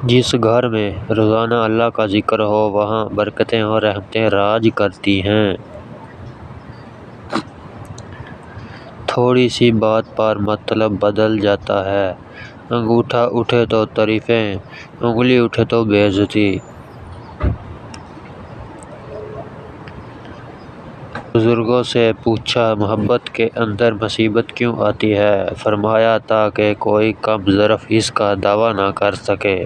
جس گھر میں روزانہ اللہ کا ذکر ہو وہاں برکتیں اور رحمتیں راج کرتی ہیں۔ تھوڑی سی بات پر مطلب بدل جاتا ہے۔ انگوٹھا اٹھے تو تعریفیں، انگلی اٹھے تو بے عزتی۔ بزرگوں سے پوچھا محبت کے اندر مصیبت کیوں آتی ہے؟ فرمایا تاکہ کوئی کم ظرف اس کا دعویٰ نہ کر سکے۔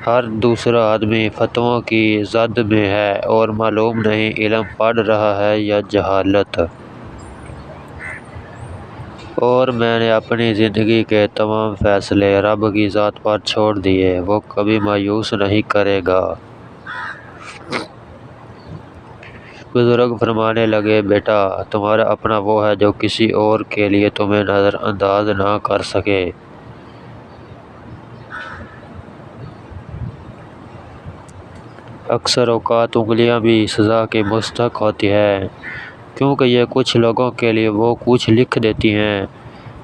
ہر دوسرا آدمی فتووں کی زد میں ہے اور معلوم نہیں علم پڑھ رہا ہے یا جہالت۔ اور میں نے اپنی زندگی کے تمام فیصلے رب کی ذات پر چھوڑ دیے، وہ کبھی مایوس نہیں کرے گا۔ بزرگ فرمانے لگے، بیٹا تمہارا اپنا وہ ہے جو کسی اور کے لیے تمہیں نظر انداز نہ کر سکے۔ اکثر اوقات انگلیاں بھی سزا کی مستحق ہوتی ہیں، کیونکہ یہ کچھ لوگوں کے لیے وہ کچھ لکھ دیتی ہیں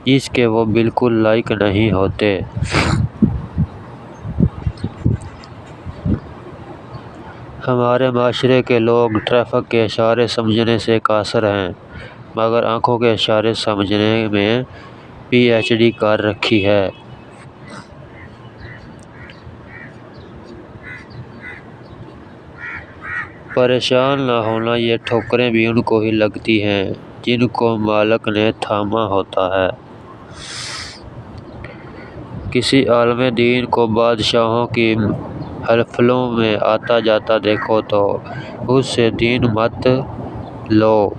جس کے وہ بالکل لائق نہیں ہوتے۔ ہمارے معاشرے کے لوگ ٹریفک کے اشارے سمجھنے سے قاصر ہیں، مگر آنکھوں کے اشارے سمجھنے میں پی ایچ ڈی کر رکھی ہے۔ پریشان نہ ہونا، یہ ٹھوکریں بھی ان کو ہی لگتی ہیں جن کو مالک نے تھاما ہوتا ہے۔ کسی عالم دین کو بادشاہوں کی محفلوں میں آتا جاتا دیکھو تو اس سے دین مت لو۔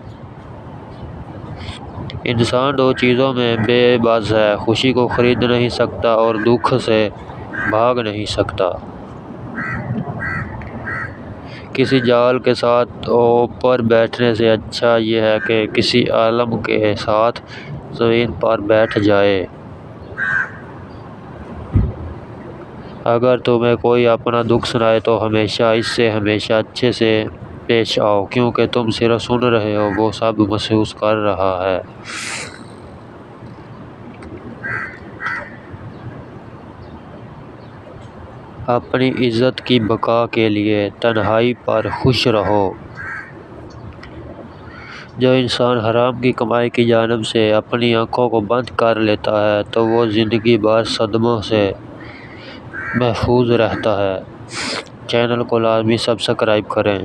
انسان دو چیزوں میں بے بس ہے، خوشی کو خرید نہیں سکتا اور دکھ سے بھاگ نہیں سکتا۔ کسی جال کے ساتھ اوپر بیٹھنے سے اچھا یہ ہے کہ کسی عالم کے ساتھ زمین پر بیٹھ جائے۔ اگر تمہیں کوئی اپنا دکھ سنائے تو ہمیشہ اس سے ہمیشہ اچھے سے پیش آؤ، کیونکہ تم صرف سن رہے ہو، وہ سب محسوس کر رہا ہے۔ اپنی عزت کی بقا کے لیے تنہائی پر خوش رہو۔ جو انسان حرام کی کمائی کی جانب سے اپنی آنکھوں کو بند کر لیتا ہے تو وہ زندگی بھر صدموں سے محفوظ رہتا ہے۔ چینل کو لازمی سبسکرائب کریں۔